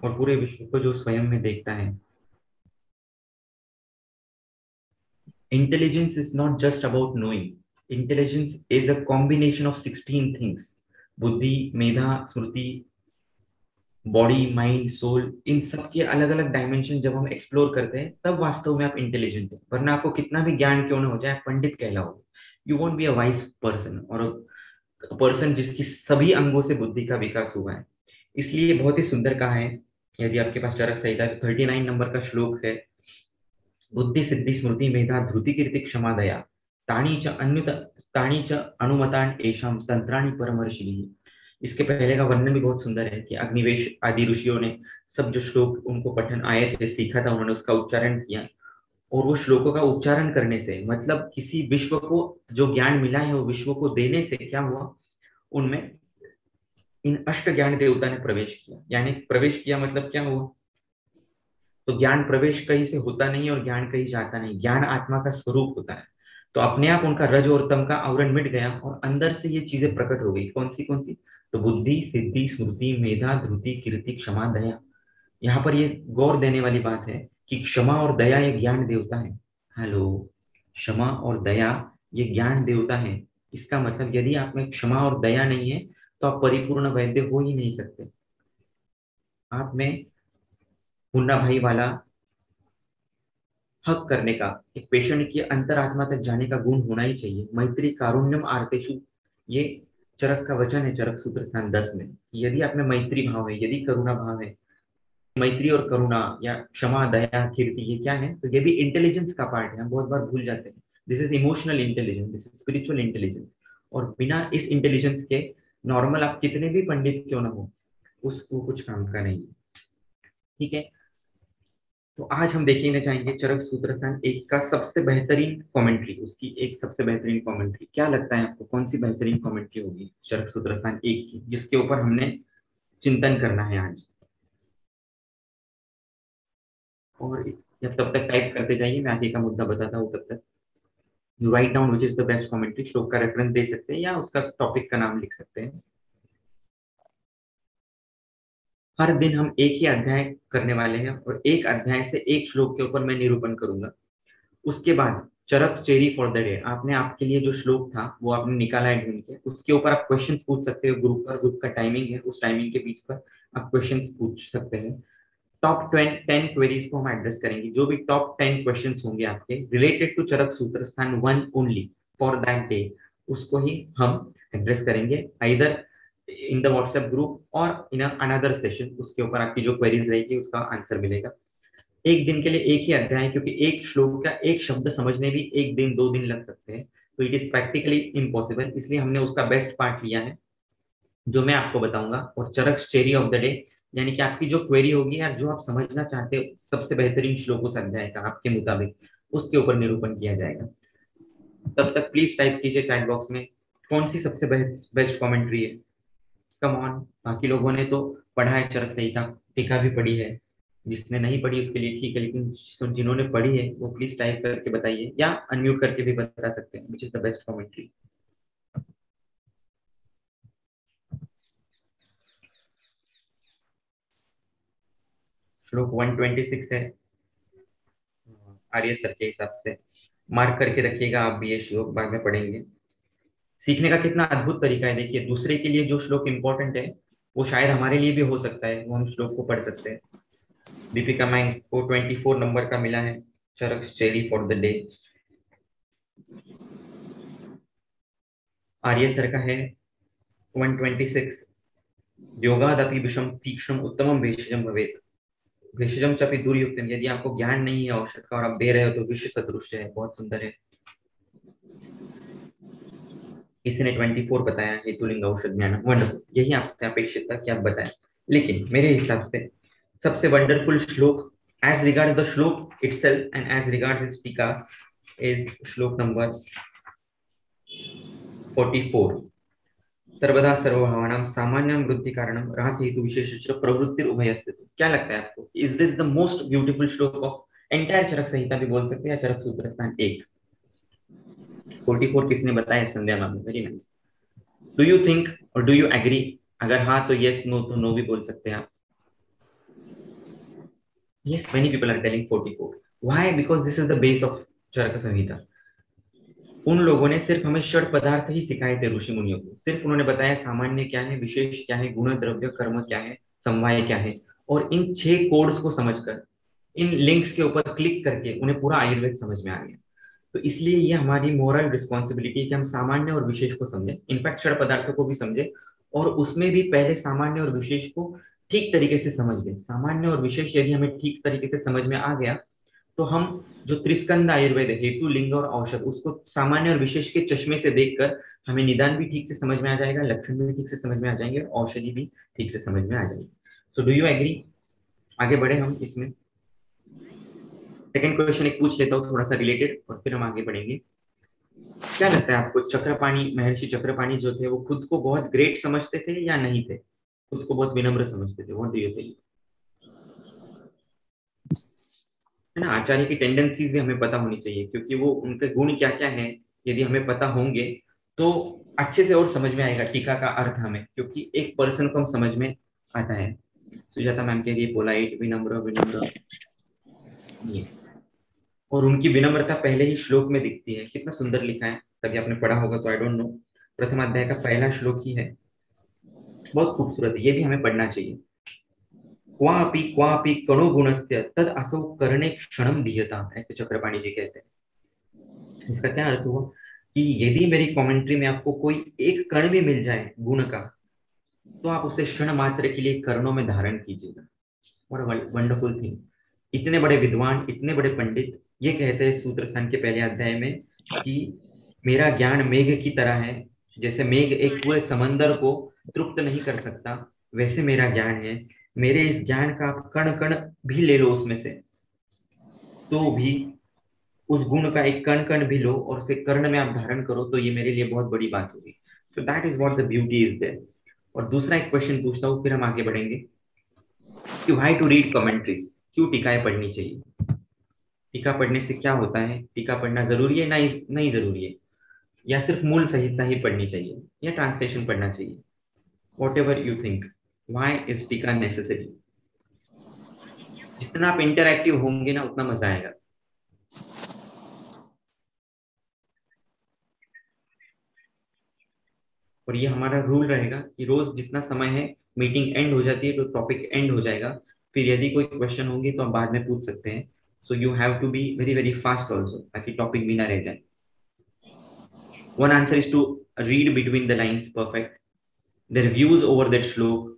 और पूरे विश्व को जो स्वयं में देखता है। Intelligence is not just about knowing, intelligence is a combination of 16 things. बुद्धि, मेधा, स्मृति, बॉडी, माइंड, सोल, इन सब के अलग अलग डायमेंशन जब हम एक्सप्लोर करते हैं तब वास्तव में आप इंटेलिजेंट है। वरना आपको कितना भी ज्ञान क्यों ना हो जाए, आप पंडित कहलाओगे, you won't be a wise person और पर्सन जिसकी सभी अंगों से बुद्धि का विकास हुआ है। इसलिए बहुत ही सुंदर कहा है। यदि आपके पास चरक संहिता 39 नंबर का श्लोक है, बुद्धि सिद्धि स्मृति मेधा धृति कीर्ति क्षमा दया तानी च अन्युत तानी च अनुमतान एषाम तंत्राणि परमर्षिभिः। इसके पहले का वर्णन भी बहुत सुंदर है कि अग्निवेश आदि ऋषियों ने सब जो श्लोक उनको पठन आए थे, सीखा था, उन्होंने उसका उच्चारण किया। और वो श्लोकों का उच्चारण करने से मतलब किसी विश्व को जो ज्ञान मिला है वो विश्व को देने से क्या हुआ, उनमें इन अष्ट ज्ञान देवता ने प्रवेश किया। यानी प्रवेश किया मतलब क्या हुआ, तो ज्ञान प्रवेश कहीं से होता नहीं और ज्ञान कहीं जाता नहीं, ज्ञान आत्मा का स्वरूप होता है। तो अपने आप उनका रज और तम का आवरण मिट गया और अंदर से ये चीजें प्रकट हो गई। कौन सी, तो बुद्धि सिद्धि स्मृति मेधा धृति कीर्ति क्षमा दया। यहाँ पर ये गौर देने वाली बात है कि क्षमा और दया ये ज्ञान देवता है। हेलो, क्षमा और दया ये ज्ञान देवता है। इसका मतलब यदि आप में क्षमा और दया नहीं है तो आप परिपूर्ण वैद्य हो ही नहीं सकते। आप में मुन्ना भाई वाला हक करने का, एक पेशेंट की अंतरात्मा तक जाने का गुण होना ही चाहिए। मैत्री कारुण्यम आर्तेषु, ये चरक का वचन है चरक सूत्र स्थान 10 में। यदि आप में मैत्री भाव है, यदि करुणा भाव है, मैत्री और करुणा या क्षमा दया कीर्ति ये क्या है, तो ये भी इंटेलिजेंस का पार्ट है। हम बहुत बार भूल जाते हैं। This is emotional intelligence, this is spiritual intelligence. और बिना इस इंटेलिजेंस के नॉर्मल आप कितने भी पंडित क्यों ना हो, उसको कुछ काम का नहीं है। ठीक है, तो आज हम देखने जाएंगे चरक सूत्र स्थान एक का सबसे बेहतरीन कमेंट्री, उसकी एक सबसे बेहतरीन कमेंट्री। क्या लगता है आपको कौन सी बेहतरीन कमेंट्री होगी चरक सूत्र स्थान एक की, जिसके ऊपर हमने चिंतन करना है आज। और इस जब तब तक टाइप करते जाइए, मैं आगे का मुद्दा बताता हूँ तब तक। You write down which is the best commentary, श्लोक का रेफरेंस दे सकते हैं या उसका टॉपिक का नाम लिख सकते हैं। हर दिन हम एक ही अध्याय करने वाले हैं और एक अध्याय से एक श्लोक के ऊपर मैं निरूपण करूंगा। उसके बाद चरक चेरी फॉर द डे, आपने आपके लिए जो श्लोक था वो आपने निकाला है ढूंढ के, उसके ऊपर आप क्वेश्चन पूछ सकते हो ग्रुप पर। ग्रुप का टाइमिंग है, उस टाइमिंग के बीच पर आप क्वेश्चन पूछ सकते हैं। टॉप 10 क्वेरीज को हम एड्रेस करेंगे। जो भी टॉप 10 क्वेश्चन होंगे आपके रिलेटेड टू चरक सूत्र स्थान one only for that day, उसको ही हम एड्रेस करेंगे either in the WhatsApp group और इन अनदर सेशन। उसके ऊपर आपकी जो क्वेरीज रहेगी उसका आंसर मिलेगा। एक दिन के लिए एक ही अध्याय, क्योंकि एक श्लोक का एक शब्द समझने भी एक दिन दो दिन लग सकते हैं, तो इट इज प्रैक्टिकली इम्पॉसिबल। इसलिए हमने उसका बेस्ट पार्ट लिया है जो मैं आपको बताऊंगा। और चरक चेरी ऑफ द डे, यानी कि आपकी जो क्वेरी होगी या जो आप समझना चाहते हो सबसे बेहतरीन श्लोक उस अध्याय का आपके मुताबिक, उसके ऊपर निरूपण किया जाएगा। तब तक प्लीज टाइप कीजिए चैट बॉक्स में कौन सी सबसे बेस्ट कमेंट्री है। कम ऑन, बाकी लोगों ने तो पढ़ा है चरक संहिता, टीका भी पढ़ी है। जिसने नहीं पढ़ी उसके लिए ठीक है, लेकिन जिन्होंने पढ़ी है वो प्लीज टाइप करके बताइए या अनम्यूट करके भी बता सकते हैं which is the best commentary. श्लोक 126 है आर्य सर के हिसाब से। मार्क करके रखिएगा आप भी, ये श्लोक बाद में पढ़ेंगे। सीखने का कितना अद्भुत तरीका है, देखिए दूसरे के लिए जो श्लोक इंपॉर्टेंट है वो शायद हमारे लिए भी हो सकता है, वो हम श्लोक को पढ़ सकते हैं। दीपिका मैंग को 24 नंबर का मिला है Charak cherry for the day. Arya sir का है 126, योगादपि विषम तीक्ष्णम उत्तमम भेषजम भवेत, भेषजम चापि दुर्युक्तम। यदि आपको ज्ञान नहीं है औषध का और आप दे रहे हो तो विष सदृश है, बहुत सुंदर है। किसी ने 24 बताया हेतुलिंग औषध ज्ञान, वंडरफुल, यही आपसे अपेक्षित था कि आप बताएं। लेकिन मेरे हिसाब से सबसे wonderful shloka as regard the shloka itself and as regard its tika is shloka number 44। सर्वदा सर्वभावानां सामान्यं वृद्धि कारणम रास हेतु विशेष प्रवृत्ति उभयस्थित। क्या लगता है आपको, is this the most beautiful श्लोक ऑफ एंटायर चरक संहिता भी बोल सकते हैं या चरक सूत्र स्थान एक। 44 किसने बताया, Sandhya ma'am, very nice. Do you think और डू यू एग्री, अगर हाँ तो यस, नो तो नो भी बोल सकते हैं आप। Yes, many people are telling 44. Why? Because this is the base of चरक संहिता. उन लोगों ने सिर्फ हमें षड पदार्थ ही सिखाए थे, ऋषि मुनियों को सिर्फ उन्होंने बताया सामान्य क्या है, विशेष क्या है, गुण द्रव्य कर्म क्या है, समवाय क्या है, और इन 6 कोड्स को समझकर इन लिंक्स के ऊपर क्लिक करके उन्हें पूरा आयुर्वेद समझ में आ गया. तो इसलिए ये हमारी मोरल रिस्पॉन्सिबिलिटी है कि हम सामान्य और विशेष को समझें, इनफैक्ट षड पदार्थों को भी समझें, और उसमें भी पहले सामान्य और विशेष को ठीक तरीके से समझ लें. सामान्य और विशेष यदि हमें ठीक तरीके से समझ में आ गया तो हम जो त्रिस्कंद आयुर्वेद है, हेतु लिंग और औषध, उसको सामान्य और विशेष के चश्मे से देखकर हमें निदान भी ठीक से समझ में आ जाएगा, लक्षण भी ठीक से समझ में आ जाएंगे, और औषधि भी ठीक से समझ में आ जाएगी. So do you agree? आगे बढ़े हम इसमें. सेकंड क्वेश्चन एक पूछ लेता हूँ थोड़ा सा रिलेटेड, और फिर हम आगे बढ़ेंगे. क्या लगता है आपको, चक्रपाणी, महर्षि चक्रपाणी जो थे वो खुद को बहुत ग्रेट समझते थे या नहीं थे? खुद को बहुत विनम्र समझते थे? What do you think? है ना, आचार्य की टेंडेंसीज भी हमें पता होनी चाहिए, क्योंकि वो उनके गुण क्या क्या है यदि हमें पता होंगे तो अच्छे से और समझ में आएगा टीका का अर्थ हमें, क्योंकि एक पर्सन को हम समझ में आता है. सुजाता मैम के लिए पोलाइट, विनम्र, विनम्र. यस. और उनकी विनम्रता पहले ही श्लोक में दिखती है. कितना सुंदर लिखा है, कभी आपने पढ़ा होगा तो आई डोंट नो. प्रथम अध्याय का पहला श्लोक ही है, बहुत खूबसूरत है, ये भी हमें पढ़ना चाहिए. क्वापि क्वापि कणो गुणस्य तद असौ करणे क्षणम दीयता, ऐसे चक्रपाणी जी कहते हैं. इसका क्या अर्थ हुआ कि यदि मेरी कमेंट्री में आपको कोई एक कण भी मिल जाए गुण का, तो आप उसे क्षण मात्र के लिए कर्णों में धारण कीजिएगा. और वंडरफुल थिंग. इतने बड़े विद्वान, इतने बड़े पंडित ये कहते हैं सूत्र स्थान के पहले अध्याय में कि मेरा ज्ञान मेघ की तरह है. जैसे मेघ एक पूरे समंदर को तृप्त नहीं कर सकता, वैसे मेरा ज्ञान है. मेरे इस ज्ञान का आप कण कण भी ले लो उसमें से, तो भी उस गुण का एक कण कण भी लो और उसे कर्ण में आप धारण करो, तो ये मेरे लिए बहुत बड़ी बात होगी. So that is what the beauty is there. और दूसरा एक क्वेश्चन पूछता हूँ, फिर हम आगे बढ़ेंगे, कि व्हाई टू रीड कमेंट्रीज, क्यों टीकाएं पढ़नी चाहिए? टीका पढ़ने से क्या होता है? टीका पढ़ना जरूरी है, नहीं नहीं जरूरी है, या सिर्फ मूल संहिता ही पढ़नी चाहिए, या ट्रांसलेशन पढ़ना चाहिए? What ever you think, why is टीका नेसेसरी? जितना आप इंटरएक्टिव होंगे ना उतना मजा आएगा. और ये हमारा रूल रहेगा कि रोज जितना समय है, मीटिंग एंड हो जाती है तो टॉपिक एंड हो जाएगा. फिर यदि कोई क्वेश्चन होंगे तो हम बाद में पूछ सकते हैं. So you have to be very very fast also, ताकि टॉपिक भी ना रह जाए. One answer is to read between the lines perfect, there views over that shloka.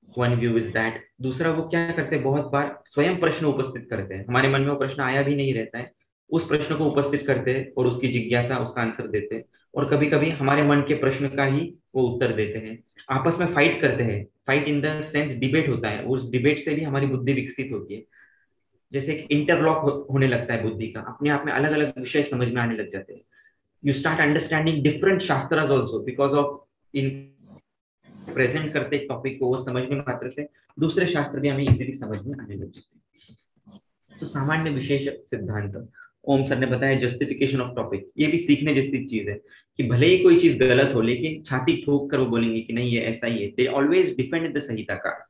One view is that. दूसरा, वो क्या करते हैं, बहुत बार स्वयं प्रश्न उपस्थित करते हैं, हमारे मन में वो प्रश्न आया भी नहीं रहता है, उस प्रश्न को उपस्थित करते हैं और उसकी जिज्ञासा, उसका आंसर देते हैं. और कभी कभी हमारे मन के प्रश्न का ही वो उत्तर देते हैं. आपस में फाइट करते हैं, fight in the sense debate होता है, उस डिबेट से भी हमारी बुद्धि विकसित होती है. जैसे एक इंटरलॉक होने लगता है बुद्धि का, अपने आप में अलग अलग विषय समझ में आने लग जाते हैं. You start understanding different shastras also because of in present करते एक टॉपिक को वो समझने मात्र से दूसरे शास्त्र भी हमें इजीली समझ में आने लग जाते हैं. तो सामान्य विशेष सिद्धांत, ओम सर ने बताया जस्टिफिकेशन ऑफ टॉपिक, ये भी सीखने जैसी चीज है, कि भले ही कोई चीज गलत हो लेकिन छाती ठोक कर वो बोलेंगे कि नहीं ये ऐसा ही है. They always defend the samhitakar.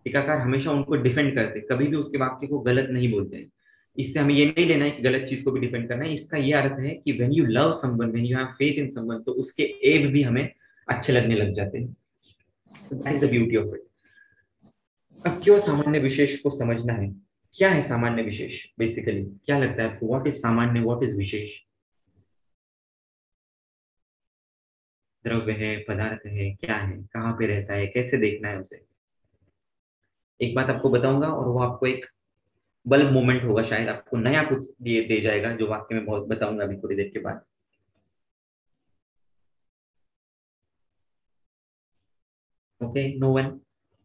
टीकाकार हमेशा उनको डिफेंड करते, कभी भी उसके वाक्य को गलत नहीं बोलते हैं. इससे हमें ये नहीं लेना है कि गलत चीज को भी डिफेंड करना है. इसका ये अर्थ है कि when you love someone, when you have faith in someone, तो उसके एब भी हमें अच्छे लगने लग जाते हैं. That is the beauty of it. अब क्यों सामान्य विशेष को समझना है? क्या है सामान्य विशेष बेसिकली? क्या लगता है आपको, व्हाट इज सामान्य, व्हाट इज विशेष? द्रव्य है, पदार्थ है, क्या है, कहाँ पे रहता है, कैसे देखना है उसे? एक बात आपको बताऊंगा और वो आपको एक बल्ब मोमेंट होगा, शायद आपको नया कुछ दे जाएगा, जो वाक्य में बहुत बताऊंगा अभी थोड़ी देर के बाद. Okay, no one.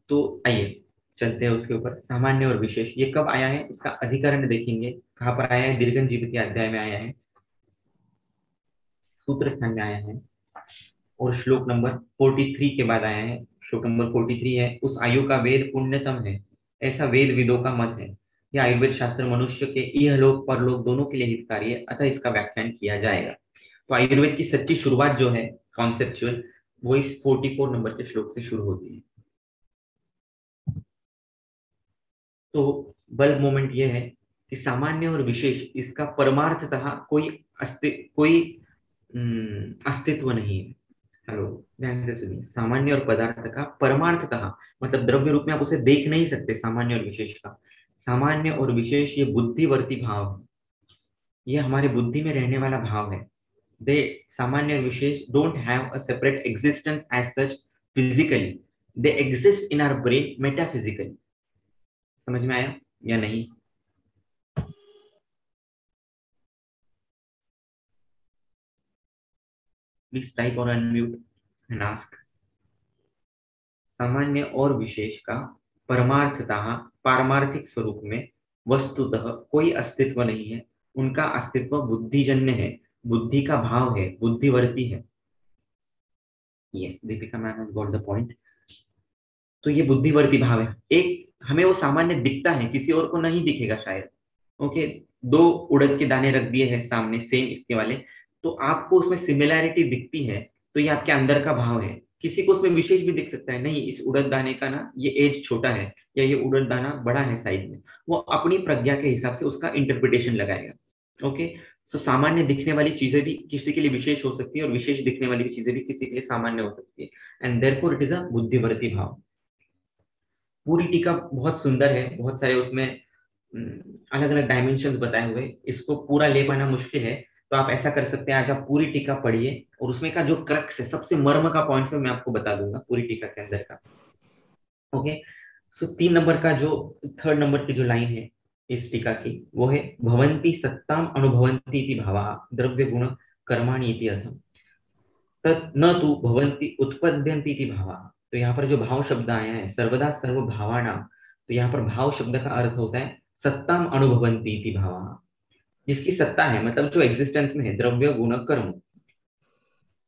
तो आइए चलते हैं उसके ऊपर. सामान्य और विशेष ये कब आया है, इसका अधिकरण देखेंगे. कहाँ पर आया है? दीर्घन जीव के अध्याय में आया है, सूत्र स्थान में आया है, और श्लोक नंबर 43 के बाद आया है. श्लोक नंबर 43 है, उस आयु का वेद पुण्यतम है, ऐसा वेद विदों का मत है. यह आयुर्वेद शास्त्र मनुष्य के इहलोक परलोक दोनों के लिए हितकारी है, अतः इसका व्याख्यान किया जाएगा. तो आयुर्वेद की सच्ची शुरुआत जो है कॉन्सेप्चुअल, वो इस 44 नंबर के श्लोक से शुरू होती है. तो बल्ब मोमेंट ये है कि सामान्य और विशेष इसका परमार्थतः कोई अस्तित्व नहीं है। हेलो, ध्यान से सुनिए। सामान्य और पदार्थ का परमार्थतः मतलब द्रव्य रूप में आप उसे देख नहीं सकते, सामान्य और विशेष का। सामान्य और विशेष ये बुद्धिवर्ती भाव है, ये हमारे बुद्धि में रहने वाला भाव है। दे सामान्य और vishesh don't have a separate existence as such physically, they exist in our brain metaphysically. समझ में आया या नहीं? प्लीज टाइप और अनम्यूट एंड आस्क। सामान्य और विशेष का परमार्थतः पारमार्थिक स्वरूप में वस्तुतः कोई अस्तित्व नहीं है। उनका अस्तित्व बुद्धिजन्य है, बुद्धि का भाव है, बुद्धिवर्ती है। Yes, Deepika ma'am has got the point. तो ये बुद्धिवर्ती भाव है। एक हमें वो सामान्य दिखता है, किसी और को नहीं दिखेगा शायद। ओके, दो उड़द के दाने रख दिए हैं सामने सेम इसके वाले, तो आपको उसमें सिमिलैरिटी दिखती है, तो ये आपके अंदर का भाव है। किसी को उसमें विशेष भी दिख सकता है, नहीं इस उड़द दाने का ना ये एज छोटा है, या ये उड़द दाना बड़ा है साइज में। वो अपनी प्रज्ञा के हिसाब से उसका इंटरप्रिटेशन लगाएगा। ओके, तो सामान्य दिखने वाली चीजें भी किसी के लिए विशेष हो सकती है, और विशेष दिखने वाली भी चीजें भी किसी के लिए सामान्य हो सकती है। And therefore it is a buddhivarti bhav. पूरी टीका बहुत सुंदर है, बहुत सारे उसमें अलग अलग डायमेंशन बताए हुए। इसको पूरा ले पाना मुश्किल है, तो आप ऐसा कर सकते हैं, आज आप पूरी टीका पढ़िए, और उसमें का जो क्रक्स है, सबसे मर्म का पॉइंट है, मैं आपको बता दूंगा पूरी टीका के अंदर का। ओके, सो 3 नंबर का जो थर्ड नंबर की जो लाइन है इस टीका की, वो है भवंती सत्ताम अनुभवंती इति भावा द्रव्य गुण कर्माणि इति अर्थम तत् न तु भवंती उत्पद्यन्ति इति भावा। तो यहाँ पर जो भाव शब्द आया है, सर्वदा सर्व भावानाम, तो यहाँ पर भाव शब्द का अर्थ होता है सत्ताम अनुभवंती इति भावा। जिसकी सत्ता है मतलब जो एग्जिस्टेंस में है, द्रव्य गुण कर्म,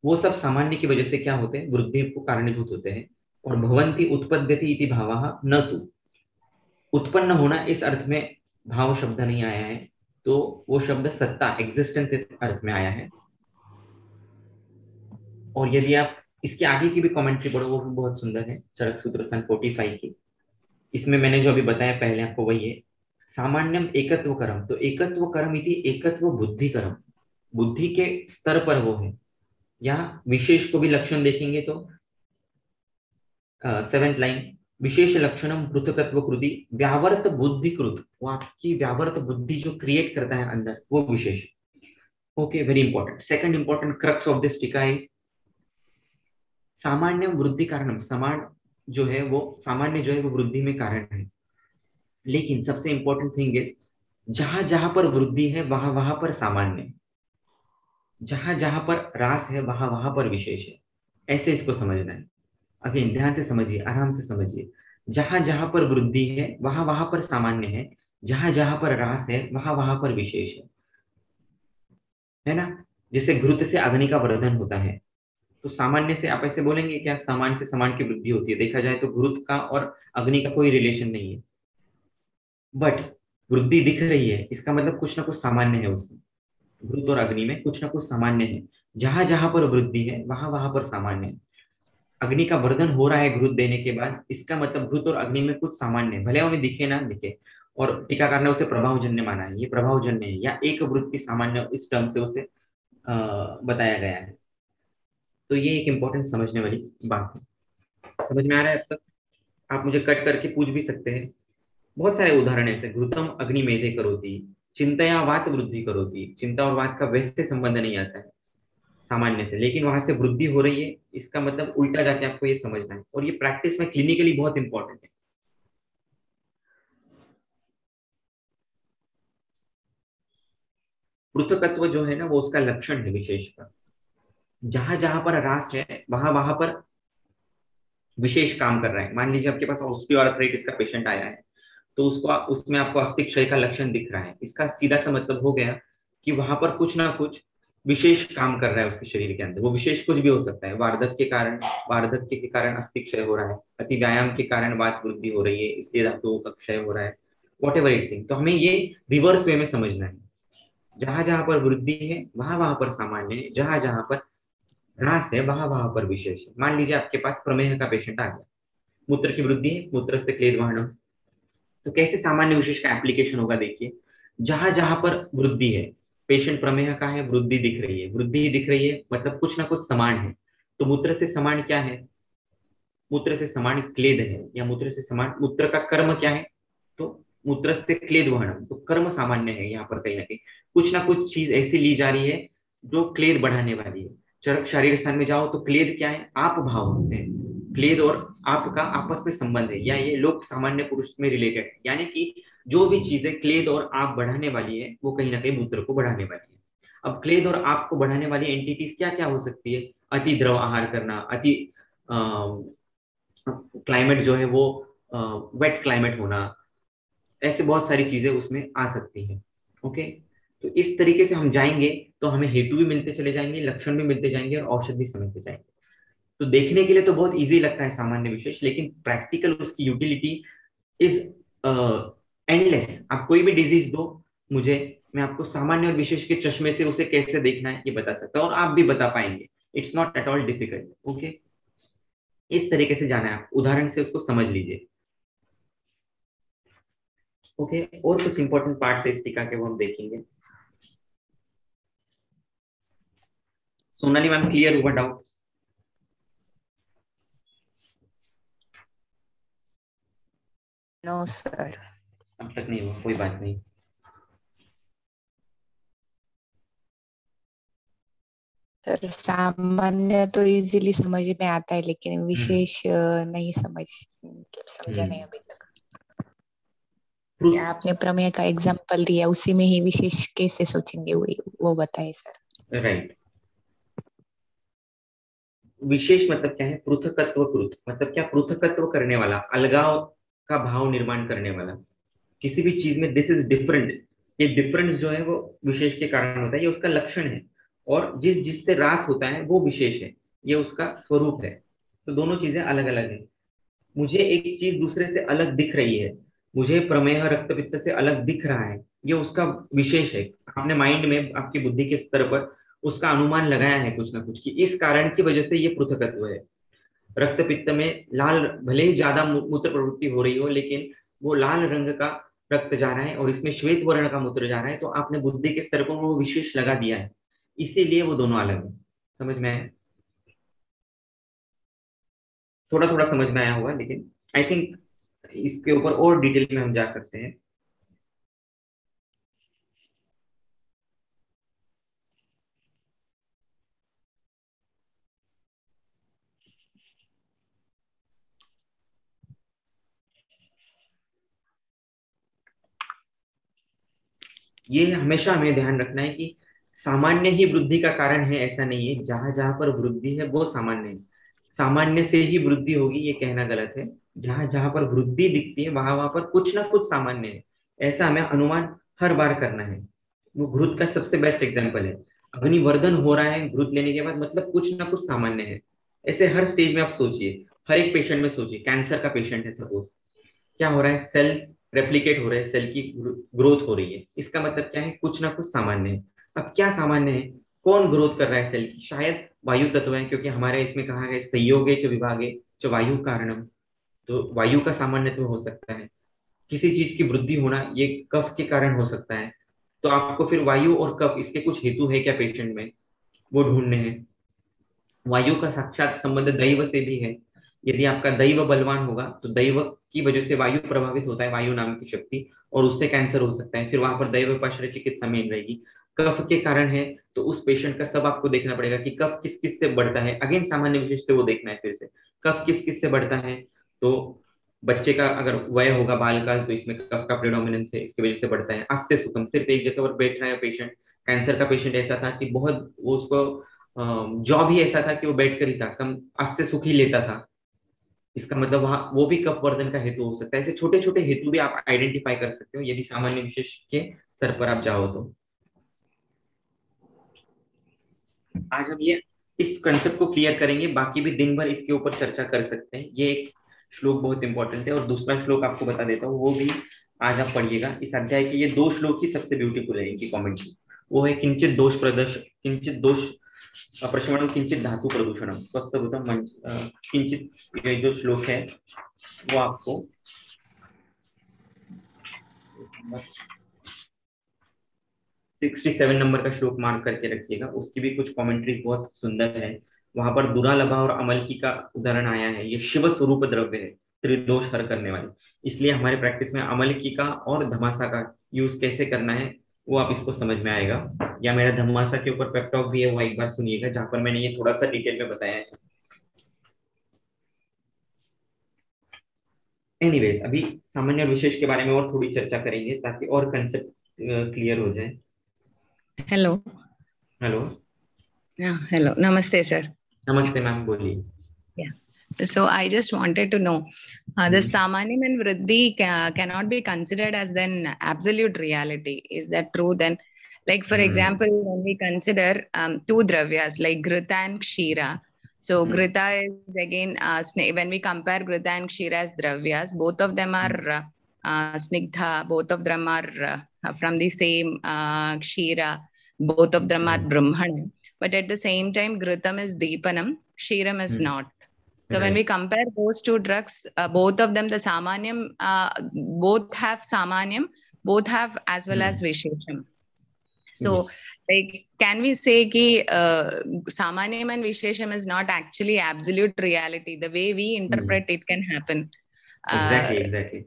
वो सब सामान्य की वजह से क्या होते हैं, वृद्धि को कारणीभूत होते हैं। और भवंती उत्पद्यति इति भावः न तु, उत्पन्न होना इस अर्थ में भाव शब्द नहीं आया है, तो वो शब्द सत्ता एग्जिस्टेंस इस अर्थ में आया है। और यदि आप इसके आगे की भी कमेंट्री पढ़ो, वो भी बहुत सुंदर है, चरक सूत्र सन 45 की। इसमें मैंने जो अभी बताया पहले आपको वही है। सामान्यम एकत्व कर्म, तो एकत्व कर्म इति एकत्व बुद्धि कर्म, बुद्धि के स्तर पर वो है। या विशेष को भी लक्षण देखेंगे तो 7th लाइन, विशेष लक्षणम पृथकत्व कृति व्यावर्त बुद्धि कृत, वो आपकी व्यावर्त बुद्धि जो क्रिएट करता है अंदर, वो विशेष। Okay, very important. Second important crux of this टीका है सामान्य वृद्धि कारणम। समान जो है वो सामान्य जो है वो वृद्धि में कारण है, लेकिन सबसे इंपॉर्टेंट थिंग है जहां जहां पर वृद्धि है वहां वहां पर सामान्य है, जहां जहां पर ह्रास है वहां वहां पर विशेष है। ऐसे इसको समझना है। अगेन ध्यान से समझिए, आराम से समझिए। जहां जहां पर वृद्धि है वहां वहां पर सामान्य है, जहां जहां पर ह्रास है वहां वहां पर विशेष है ना? जैसे घृत से अग्नि का वर्धन होता है, तो सामान्य से आप ऐसे बोलेंगे क्या सामान्य से समान की वृद्धि होती है? देखा जाए तो घृत का और अग्नि का कोई रिलेशन नहीं है, बट वृद्धि दिख रही है, इसका मतलब कुछ ना कुछ सामान्य है उसमें। घृत और अग्नि में कुछ ना कुछ सामान्य है। जहां जहां पर वृद्धि है वहां वहां पर सामान्य है। अग्नि का वर्धन हो रहा है घृत देने के बाद, इसका मतलब घृत और अग्नि में कुछ सामान्य है, भले हमें दिखे ना दिखे। और टीकाकार ने उसे प्रभावजन्य माना है, ये प्रभावजन्य है, या एक वृत्ति सामान्य, इस टर्म से उसे बताया गया है। तो ये एक इंपॉर्टेंट समझने वाली बात है। समझ में आ रहा है अब तक? आप मुझे कट करके पूछ भी सकते हैं। बहुत सारे उदाहरण ऐसे, घृतम अग्नि मेधे करोति, चिंतया वात वृद्धि करोति। चिंता और वात का वैसे संबंध नहीं आता है सामान्य से, लेकिन वहां से वृद्धि हो रही है, इसका मतलब उल्टा जाके आपको ये समझना है, और ये प्रैक्टिस में क्लिनिकली बहुत इंपॉर्टेंट है। पृथकत्व जो है ना, वो उसका लक्षण है विशेष का। जहां जहां पर ह्रास है वहां वहां पर विशेष काम कर रहा है। मान लीजिए आपके पास ऑस्टियोआर्थराइटिस का पेशेंट आया है, तो उसको उसमें आपको अस्थि क्षय का लक्षण दिख रहा है, इसका सीधा सा मतलब हो गया कि वहां पर कुछ ना कुछ विशेष काम कर रहा है उसके शरीर के अंदर। वो विशेष कुछ भी हो सकता है, वार्धक्य के कारण अस्थि क्षय हो रहा है, अति व्यायाम के कारण वात वृद्धि हो रही है इसलिए धातुओं का क्षय हो रहा है, वॉट एवर इट थिंग। तो हमें ये रिवर्स वे में समझना है। जहां जहां पर वृद्धि है वहां वहां पर सामान्य है, जहां जहां पर ह्रास है वहां वहां पर विशेष है। मान लीजिए आपके पास प्रमेह का पेशेंट आ गया, मूत्र की वृद्धि है, मूत्र से क्लेद वाहन, तो कैसे सामान्य विशेष का एप्लीकेशन होगा, देखिए जहां जहां पर वृद्धि है, पेशेंट प्रमेह का है, वृद्धि दिख रही है, वृद्धि दिख रही है मतलब कुछ ना कुछ समान है। तो मूत्र से समान क्या है? मूत्र से समान क्लेद है, या मूत्र से समान, मूत्र का कर्म क्या है? तो मूत्र से क्लेद वहनम, तो कर्म सामान्य है यहाँ पर कहीं ना कुछ चीज ऐसी ली जा रही है जो क्लेद बढ़ाने वाली है। चरक शारीर स्थान में जाओ तो क्लेद क्या है? आप भाव होते हैं। क्लेद और आप का आपस में संबंध है, या ये लोक सामान्य पुरुष में रिलेटेड है, यानी कि जो भी चीजें क्लेद और आप बढ़ाने वाली है वो कहीं ना कहीं मूत्र को बढ़ाने वाली है। अब क्लेद और आप को बढ़ाने वाली एंटिटीज क्या क्या हो सकती है? अति द्रव आहार करना, अति क्लाइमेट जो है वो वेट क्लाइमेट होना, ऐसे बहुत सारी चीजें उसमें आ सकती हैं। ओके, तो इस तरीके से हम जाएंगे तो हमें हेतु भी मिलते चले जाएंगे, लक्षण भी मिलते जाएंगे और औषध भी समझते जाएंगे। तो देखने के लिए तो बहुत इजी लगता है सामान्य विशेष, लेकिन प्रैक्टिकल उसकी यूटिलिटी इज एंडलेस। आप कोई भी डिजीज दो मुझे, मैं आपको सामान्य और विशेष के चश्मे से उसे कैसे देखना है ये बता सकता हूँ, और आप भी बता पाएंगे। It's not at all difficult. Okay, इस तरीके से जाना है, आप उदाहरण से उसको समझ लीजिए। ओके, और कुछ इंपॉर्टेंट पार्ट है इस टीका के वो हम देखेंगे। सोनाली मैम, क्लियर हुआ डाउट? No sir. अब तक नहीं हुआ, कोई बात नहीं। सर सामान्य तो इजीली समझ में आता है, लेकिन हम्म विशेष नहीं समझा नहीं हम्म अभी तक। या प्रूफ। आपने प्रमेय का एग्जाम्पल दिया, उसी में ही विशेष कैसे सोचेंगे वो बताइए सर। राइट, विशेष मतलब क्या है? पृथकत्व कृत मतलब क्या? पृथकत्व करने वाला, अलगाव का भाव निर्माण करने वाला, किसी भी चीज में दिस इज डिफरेंट, ये डिफरेंस जो है वो विशेष के कारण होता है, ये उसका लक्षण है। और जिससे रास होता है वो विशेष है, ये उसका स्वरूप है। तो दोनों चीजें अलग अलग है। मुझे एक चीज दूसरे से अलग दिख रही है, मुझे प्रमेह रक्त पित्त से अलग दिख रहा है, ये उसका विशेष है। आपने माइंड में आपकी बुद्धि के स्तर पर उसका अनुमान लगाया है कुछ ना कुछ, कि इस कारण की वजह से ये पृथकत्व है। रक्त पित्त में लाल, भले ही ज्यादा मूत्र प्रवृत्ति हो रही हो, लेकिन वो लाल रंग का रक्त जा रहा है और इसमें श्वेत वर्ण का मूत्र जा रहा है, तो आपने बुद्धि के स्तर पर वो विशेष लगा दिया है, इसीलिए वो दोनों अलग है। समझ में आया? थोड़ा थोड़ा समझ में आया होगा, लेकिन आई थिंक इसके ऊपर और डिटेल में हम जा सकते हैं। ये हमेशा हमें ध्यान रखना है कि सामान्य ही वृद्धि का कारण है ऐसा नहीं है, जहां जहां पर वृद्धि है वो सामान्य है। सामान्य से ही वृद्धि होगी ये कहना गलत है। जहां जहां पर वृद्धि दिखती है वहां वहां पर कुछ ना कुछ सामान्य है, ऐसा हमें अनुमान हर बार करना है। वो घृत का सबसे बेस्ट एग्जाम्पल है। अग्निवर्धन हो रहा है घृत लेने के बाद, मतलब कुछ ना कुछ सामान्य है। ऐसे हर स्टेज में आप सोचिए, हर एक पेशेंट में सोचिए, कैंसर का पेशेंट है सपोज, क्या हो रहा है? सेल्स रेप्लिकेट हो रहे हैं, सेल की ग्रोथ हो रही है, इसका मतलब क्या है? कुछ ना कुछ सामान्य है। अब क्या सामान्य है? कौन ग्रोथ कर रहा है सेल की? शायद वायु तत्व है, क्योंकि हमारे इसमें कहा गया संयोगे च विभागे च वायु कारणम, तो वायु का सामान्यत्व हो सकता है। किसी चीज की वृद्धि होना ये कफ के कारण हो सकता है। तो आपको फिर वायु और कफ, इसके कुछ हेतु है क्या पेशेंट में, वो ढूंढने हैं। वायु का साक्षात संबंध दैव से भी है। यदि आपका दैव बलवान होगा तो दैव की वजह से वायु प्रभावित होता है, वायु नाम की शक्ति, और उससे कैंसर हो सकता है, फिर वहां पर दैव पाश्रय चिकित्सा मेन रहेगी। कफ के कारण है तो उस पेशेंट का सब आपको देखना पड़ेगा कि कफ किस किस से बढ़ता है, अगेन सामान्य विशेष से वो देखना है फिर से, कफ किस किस से बढ़ता है। तो बच्चे का अगर वय होगा बाल काल, तो इसमें कफ का प्रेडोमिनेंस है, इसकी वजह से बढ़ता है। अस्य सुखम, सिर्फ एक जगह पर बैठ रहा है पेशेंट। कैंसर का पेशेंट ऐसा था कि बहुत वो उसको जॉब ही ऐसा था कि वो बैठ कर ही था, कम अस्त से सुख ही लेता था। इसका मतलब वहां वो भी कफ वर्धन का हेतु हो सकता है। ऐसे छोटे छोटे हेतु भी आप आइडेंटिफाई कर सकते हो यदि सामान्य विशेष के स्तर पर आप जाओ तो। आज हम ये इस कंसेप्ट को क्लियर करेंगे, बाकी भी दिन भर इसके ऊपर चर्चा कर सकते हैं। ये एक श्लोक बहुत इंपॉर्टेंट है, और दूसरा श्लोक आपको बता देता हूँ, वो भी आज आप पढ़िएगा। इस अध्याय के ये दो श्लोक ही सबसे ब्यूटीफुल है, इनकी कॉमेंट्री। वो है किंचित दोष प्रदर्श, किंचित दोष प्रशमनम, किंचित धातु प्रदूषणम, स्वस्थभूतम मंच किंचित, ये जो श्लोक है वो आपको बस 67 नंबर का श्लोक मार्क करके रखिएगा, उसकी भी कुछ कमेंट्रीज बहुत सुंदर है। वहां पर दुरालभा और अमलकी का उदाहरण आया है। ये शिव स्वरूप द्रव्य है, त्रिदोष हर करने वाले। इसलिए हमारे प्रैक्टिस में अमलकी का और धमासा का यूज कैसे करना है वो आप इसको समझ में आएगा। या मेरा धमासा के ऊपर पेप्टॉक भी है, वो एक बार सुनिएगा, जहां पर मैंने ये थोड़ा सा डिटेल में बताया है। एनीवेज, अभी सामान्य और विशेष के बारे में और थोड़ी चर्चा करेंगे ताकि और कंसेप्ट क्लियर हो जाए। हेलो। हेलो। हेलो, नमस्ते सर। नमस्ते मैम, बोलिए। Yeah. So I just wanted to know, the Samanyam and Vriddhi cannot be considered as then absolute reality. Is that true then? Like for example, when we consider two dravyas like Grita and Kshira. So Grita is again when we compare Grita and Kshira as dravyas, both of them are Snigdha, both of them are from the same Kshira, both of them are Brahmana. But at the same time, Gritam is Deepanam, Kshiram is not. So when we compare those two drugs, both of them, the Samanyam, both have Samanyam, both have as well as Vishesham. So, like, can we say ki Samanyam and Vishesham is not actually absolute reality? The way we interpret it can happen. Exactly.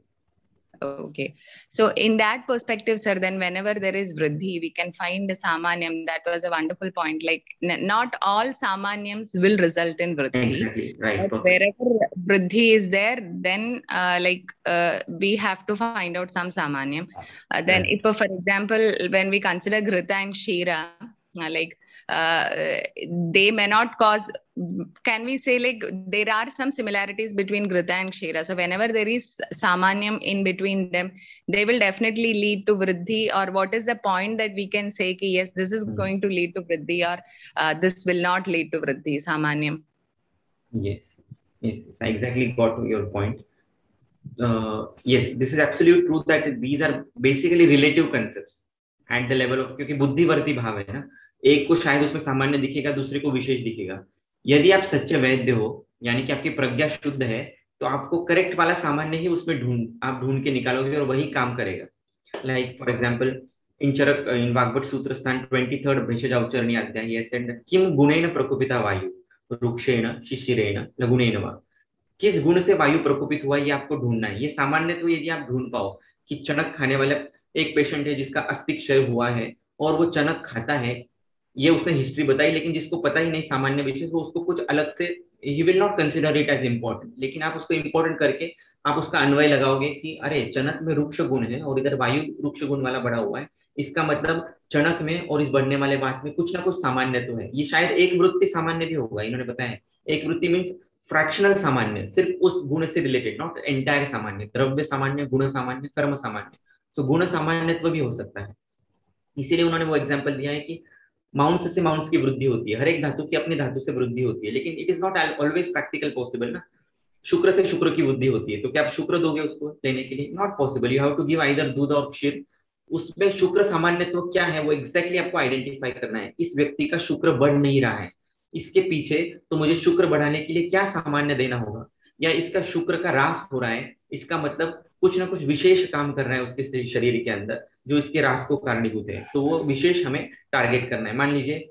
Okay. So in that perspective, sir, then whenever there is Vriddhi, we can find the Samanyam. That was a wonderful point. Like not all Samanyams will result in Vriddhi. Exactly, right. But wherever Vriddhi is there, then we have to find out some Samanyam. Then if, for example, when we consider Grita and Kshira, they may not cause, can we say like there are some similarities between Grita and Kshira. So whenever there is Samanyam in between them, they will definitely lead to Vriddhi. Or what is the point that we can say ki, yes, this is going to lead to Vriddhi, or this will not lead to Vriddhi, Samanyam? Yes, I exactly got your point. Yes, this is absolutely true that these are basically relative concepts at the level of, क्योंकि बुद्धिवर्ती भाव है ना, एक को शायद उसमें सामान्य दिखेगा, दूसरे को विशेष दिखेगा। यदि आप सच्चे वैद्य हो, यानी कि आपकी प्रज्ञा शुद्ध है, तो आपको करेक्ट वाला सामान्य ही उसमें ढूंढ के निकालोगे और वही काम करेगा। Like for example in Vagbhata सूत्र स्थान 23rd भेषज अवचरणी अध्याय, ये सेड किम गुणेन प्रकोपिता वायु रुक्षेण शिशिरेण लघुनेन वा। किस गुण से वायु प्रकोपित हुआ ये आपको ढूंढना है। ये सामान्य तो यदि आप ढूंढ पाओ कि चनक खाने वाला एक पेशेंट है जिसका अस्थि क्षय हुआ है और वो चनक खाता है, ये उसने हिस्ट्री बताई, लेकिन जिसको पता ही नहीं सामान्य विषय, तो उसको कुछ अलग से ही will not consider it as important. लेकिन आप उसको इम्पोर्टेंट करके आप उसका अन्वय लगाओगे कि अरे चनक में रुक्ष गुण है और इधर वायु रुक्ष गुण वाला बढ़ा हुआ है, इसका मतलब चनक में और इस बढ़ने वाले बात में कुछ ना कुछ सामान्य तो है। ये शायद एक वृत्ति सामान्य भी होगा, इन्होंने बताया। एक वृत्ति मीन्स फ्रैक्शनल सामान्य, सिर्फ उस गुण से रिलेटेड, नॉट एंटायर सामान्य। द्रव्य सामान्य, गुण सामान्य, कर्म सामान्य, तो गुण सामान्यत्व भी हो सकता है। इसीलिए उन्होंने वो एग्जांपल दिया है कि माउंट्स से माउंट्स की वृद्धि होती है, हर एक धातु की अपनी धातु से वृद्धि होती है, लेकिन it is not always practical possible ना। शुक्र से शुक्र की वृद्धि होती है, तो क्या आप शुक्र दोगे उसको लेने के लिए? Not possible. You have to give either दूध और क्षीर। उसमें शुक्र सामान्यत्व क्या है वो एग्जैक्टली आपको आइडेंटिफाई करना है। इस व्यक्ति का शुक्र बढ़ नहीं रहा है, इसके पीछे तो मुझे शुक्र बढ़ाने के लिए क्या सामान्य देना होगा, या इसका शुक्र का ह्रास हो रहा है, इसका मतलब कुछ ना कुछ विशेष काम कर रहा है उसके शरीर के अंदर जो इसके ह्रास को कारणीभूत है, तो वो विशेष हमें टारगेट करना है। मान लीजिए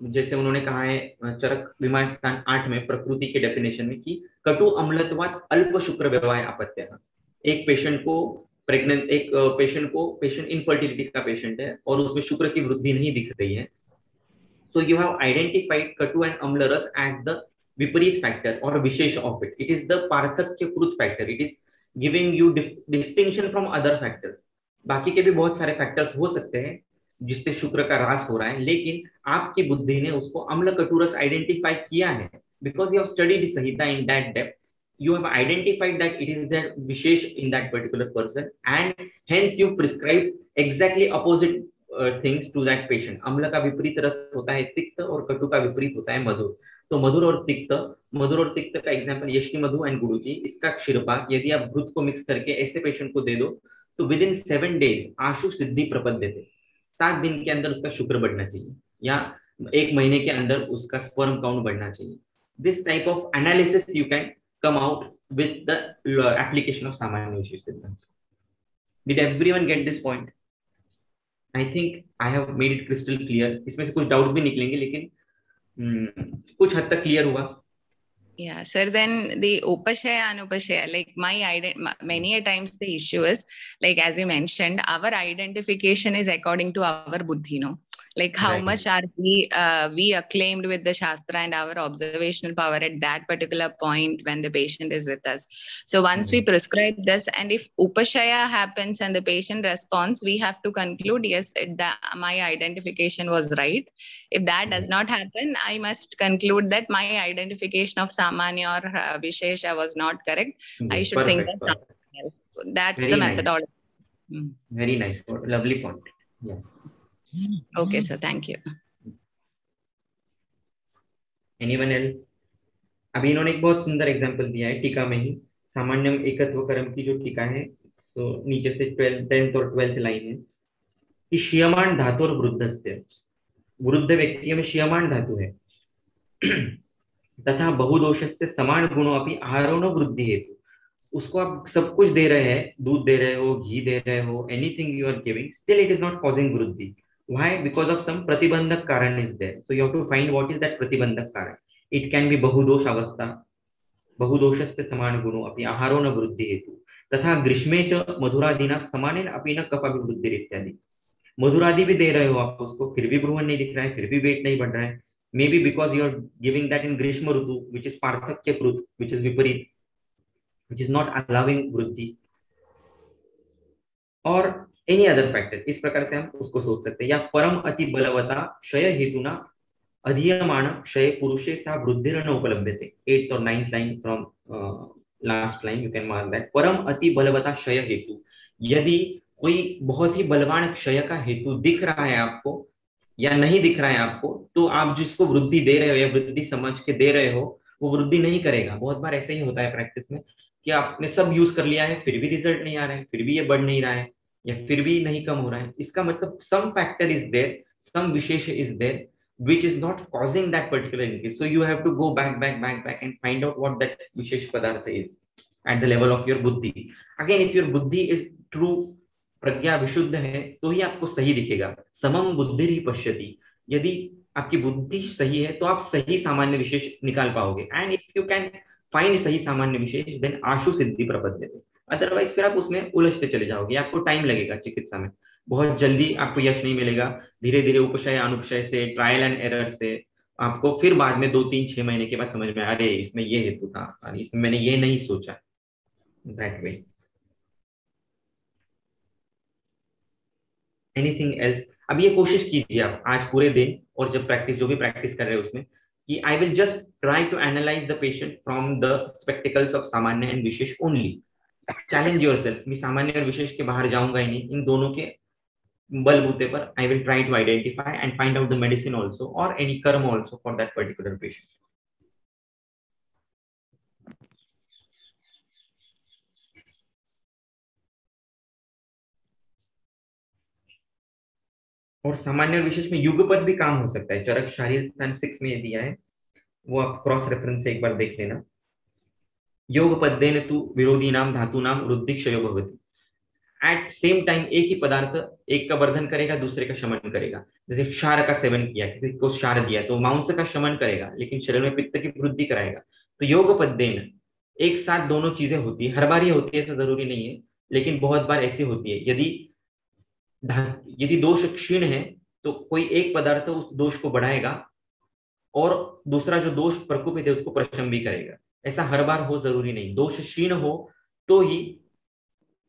जैसे उन्होंने कहा है चरक विमान स्थान 8 में प्रकृति के डेफिनेशन में कि कटु अम्लत्वात् अल्प शुक्र व्यवहार आपत्य। एक पेशेंट को पेशेंट इनफर्टिलिटी का पेशेंट है और उसमें शुक्र की वृद्धि नहीं दिख रही है, so you have identified katu and amla ras as the viparit factor or vishesh of it. It is the parthakya krut factor. It is giving you distinction from other factors. बाकी के भी बहुत सारे फैक्टर्स हो सकते हैं जिससे शुक्र का ह्रास हो रहा है, लेकिन आपकी बुद्धि ने उसको अम्ल कटुरस आइडेंटिफाई किया है because you have studied Samhita in that depth. You have identified that it is that vishesh in that particular person, and hence you prescribe exactly opposite things to that patient. अम्ल का विपरीत रस होता है तिक्त और कटु का विपरीत होता है मधुर। तो मधुर और तिक्त का एग्जांपल यष्टि मधु एंड गुरुजी। इसका क्षीरपाक यदि आप घृत को मिक्स करके ऐसे पेशेंट को दे दो तो विद इन 7 days आशु सिद्धि प्रपद देते। 7 दिन के अंदर उसका शुक्र बढ़ना चाहिए या 1 महीने के अंदर उसका स्पर्म काउंट बढ़ना चाहिए। This type of analysis you can come out with the application of सामान्य विशेष सिद्धांत। Did everyone get this point? I think I have made it crystal clear. इसमें से कुछ डाउट्स भी निकलेंगे, लेकिन कुछ हद तक क्लियर हुआ. Yeah, sir. Then the upashaya anupashaya, like many a times the issue is, like as you mentioned, our identification is according to our buddhi, no? Like how Right. much are we acclaimed with the shastra and our observational power at that particular point when the patient is with us. So once we prescribe this, and if upashaya happens and the patient responds, we have to conclude, yes, my identification was right. If that does not happen, I must conclude that my identification of Samanya or Vishesha was not correct. I Yes, should think perfect, of perfect. something else. That's Very the nice. methodology. Very nice. Lovely point. Yeah. Okay, sir. Thank you. Anyone else? अभी इन्होंने एक बहुत सुंदर example दिया है टीका में ही. सामान्यम एकत्व कर्म की जो टीका है, तो नीचे से 10th और 12th लाइन है कि शियमाण धातु और वृद्धस्य, वृद्ध व्यक्ति में शियमाण धातु है, तथा बहुदोषस्य समान गुणों अपनी आहारोण वृद्धि हेतु. उसको आप सब कुछ दे रहे हैं, दूध दे रहे हो, घी दे रहे हो, anything you are giving, still it is not causing वृद्धि. Why? Because of some प्रतिबंधक कारण is there. So you have to find what is that प्रतिबंधक कारण. It can be बहुदोष अवस्था, बहुदोषस्य समान गुणों अपनी आहारो न वृद्धि हेतु, तथा ग्रीष्मे च मधुरादिना समानेन अपि न कफाभिवृद्धि इत्यादि. मधुरादि भी दे रहे हो आप उसको, फिर भी भ्रूण नहीं दिख रहा है, फिर भी वेट नहीं बढ़ रहा है. Maybe because you are giving that in ग्रीष्म ऋतु, विच इज पार्थक्य कृत, विच इज विपरीत, which is not allowing वृद्धि, और एनी अदर फैक्टर. इस प्रकार से हम उसको सोच सकते हैं. या परम अति बलवता क्षय हेतुना अधीयमाण क्षय पुरुषे सा वृद्धिर न उपलभ्यते. 8th और 9th line from last line, you can mark that. परम अति बलवता क्षय हेतु, यदि कोई बहुत ही बलवान क्षय का हेतु दिख रहा है आपको या नहीं दिख रहा है आपको, तो आप जिसको वृद्धि दे रहे हो या वृद्धि समझ के दे रहे हो, वो वृद्धि नहीं करेगा. बहुत बार ऐसे ही होता है प्रैक्टिस में कि आपने सब यूज कर लिया है, फिर भी रिजल्ट नहीं आ रहा है, फिर भी ये बढ़ नहीं रहा है, या फिर भी नहीं कम हो रहा है. इसका मतलब some factor is there, some विशेष is there which is not causing that particular increase. So you have to go back and find out what that vishesh padartha is at the level of your buddhi. Again, if your buddhi is true, प्रज्ञा विशुद्ध है, तो ही आपको सही दिखेगा. समम बुद्धि ही पश्यति. यदि आपकी बुद्धि सही है तो आप सही सामान्य विशेष निकाल पाओगे. And if you can find सही सामान्य विशेष, देन आशु सिद्धि प्रपद्यते. अदरवाइज फिर आप उसमें उलझते चले जाओगे, आपको टाइम लगेगा चिकित्सा में, बहुत जल्दी आपको यश नहीं मिलेगा. धीरे धीरे उपशय अनुपशय से, ट्रायल एंड एरर से आपको फिर बाद में 2-3-6 महीने के बाद समझ में, अरे इसमें ये हेतु था, इसमें मैंने ये नहीं सोचा. That way. Anything else? अब ये कोशिश कीजिए आप आज पूरे दिन, और जब प्रैक्टिस, जो भी प्रैक्टिस कर रहे हो उसमें, कि I will just try to analyze the patient from the spectacles of samanya and vishesh only. Challenge yourself. मैं सामान्य और विशेष के बाहर जाऊंगा ही नहीं, इन दोनों के बलबूते पर I will try to identify and find out the medicine also और एनी कर्म also for that particular patient. और सामान्य और विशेष में युगपद भी काम हो सकता है. चरक शारीर स्थान 6 में दिया है, वो आप क्रॉस रेफरेंस से एक बार देख लेना. योग पद्येन तु विरोधी नाम धातु नाम वृद्धिक्षयो भवति. एट सेम टाइम एक ही पदार्थ एक का वर्धन करेगा, दूसरे का शमन करेगा. जैसे क्षार का सेवन किया, किसी को क्षार दिया तो मांस का शमन करेगा, लेकिन शरीर में पित्त की वृद्धि कराएगा. तो योग पद्येन एक साथ दोनों चीजें होती है. हर बार ये होती है ऐसा जरूरी नहीं है, लेकिन बहुत बार ऐसी होती है. यदि दोष क्षीण है तो कोई एक पदार्थ उस दोष को बढ़ाएगा और दूसरा जो दोष प्रकोपित है उसको प्रशम भी करेगा. ऐसा हर बार हो जरूरी नहीं. दोष क्षीण हो तो ही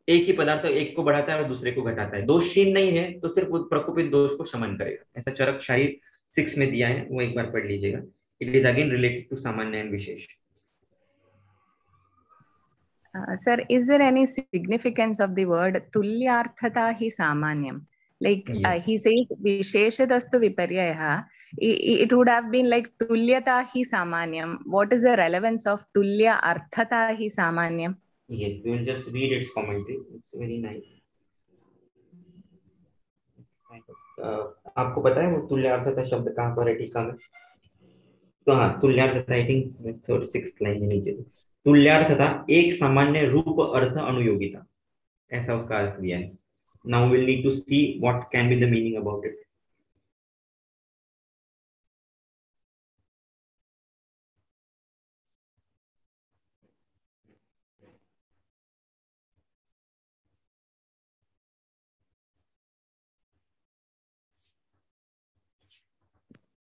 एक ही पदार्थ एक को बढ़ाता है और दूसरे को घटाता है. दोष क्षीण नहीं है तो सिर्फ प्रकोपित दोष को शमन करेगा. ऐसा चरक शारीर 6 में दिया है, वो एक बार पढ़ लीजिएगा. It is again related to samanya and vishesh. Sir, is there any significance of the word tulyarthata hi samanyam? Like Yes. he says visheshadastu viparyaya. It would have been like tulyata hi samanyam. What is the relevance of tulya arthata hi samanyam? Yes, we will just read its commentary. It's very nice. आपको पता है वो तुल्यार्थता शब्द कहाँ पर है टीका में? तो हाँ, तुल्यार्थता आई थिंक 6th लाइन में नीचे. तुल्यार्थता एक सामान्य रूप अर्थ अनुयोगिता. ऐसा उसका अर्थ दिया है. Now we'll need to see what can be the meaning about it.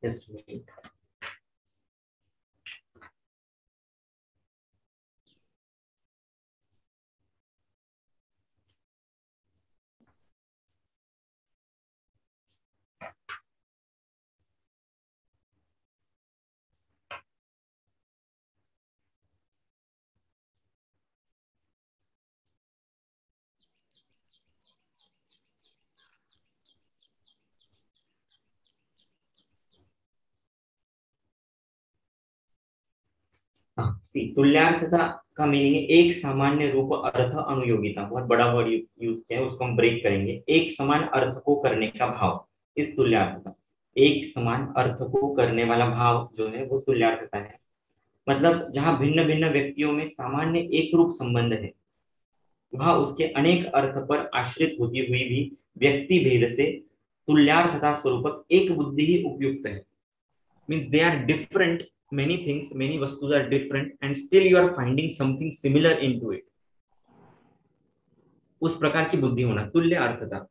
Just wait. सी तुल्यार्थता का मीनिंग है एक सामान्य रूप अर्थ अनुयोगिता. बहुत बड़ा वर्ड यूज किया है, उसको हम ब्रेक करेंगे. एक समान अर्थ को करने का भाव, इस तुल्यार्थता. एक समान अर्थ को करने वाला भाव जो है वो तुल्यार्थता है. मतलब जहां भिन्न भिन्न व्यक्तियों में सामान्य एक रूप संबंध है, वह उसके अनेक अर्थ पर आश्रित होती हुई भी व्यक्ति भेद से तुल्यार्थता स्वरूपक एक बुद्धि ही उपयुक्त है. Means they are different, many things, many vastus are different and still you are finding something similar into it. उस प्रकार की बुद्धि होना तुल्य अर्थता,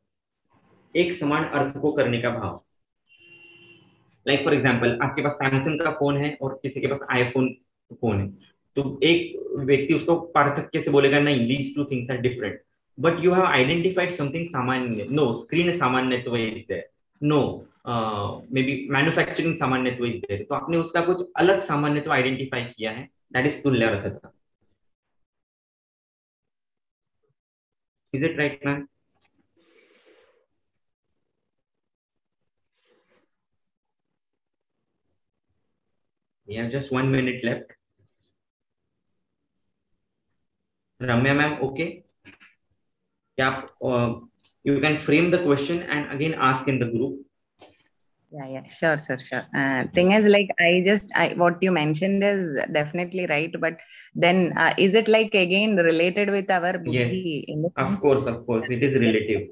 एक समान अर्थ को करने का भाव. लाइक फॉर एग्जांपल आपके पास सैमसंग का फोन है और किसी के पास आईफोन फोन है, तो एक व्यक्ति उसको पार्थक्य से बोलेगा नहीं, these two things are different, but you have identified something samanya. No, screen samanyatva is there. No, may be manufacturing samanyatva is there. तो आपने उसका कुछ अलग सामान्यत्व आइडेंटिफाई किया है, that is tulyarthata. Is it right ma'am? We have just 1 minute left. Ramya ma'am, okay? Yeah, you can frame the question and again ask in the group. Yeah, sure, sir, sure. Thing is, like, what you mentioned is definitely right, but then is it like again related with our buddhi? Yes, of course, it is relative.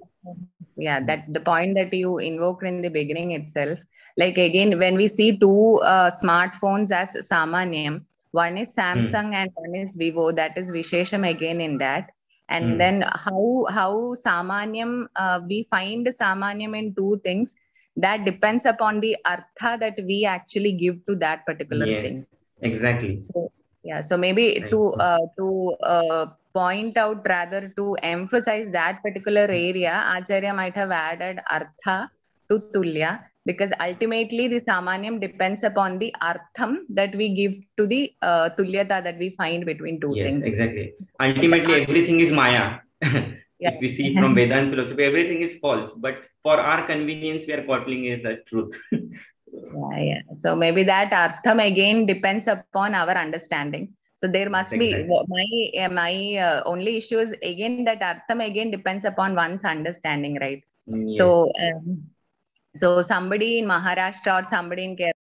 Yeah, that the point that you invoked in the beginning itself, like again, when we see two smartphones as Samanyam, one is Samsung and one is Vivo, that is Vishesham again in that. And then how Samanyam, we find Samanyam in two things. That depends upon the artha that we actually give to that particular thing. Exactly. So yeah, so maybe right. to point out, rather to emphasize that particular area, Acharya might have added artha to tulya, because ultimately the samanyam depends upon the artham that we give to the tulyata that we find between two things. Yes, exactly. Ultimately, everything is maya. Yeah. If we see from Vedanta philosophy, everything is false, but for our convenience, we are calling it as truth. Yeah. So maybe that artham again depends upon our understanding. So there must be my only issue is again that artham again depends upon one's understanding, right? Yes. So somebody in Maharashtra or somebody in Kerala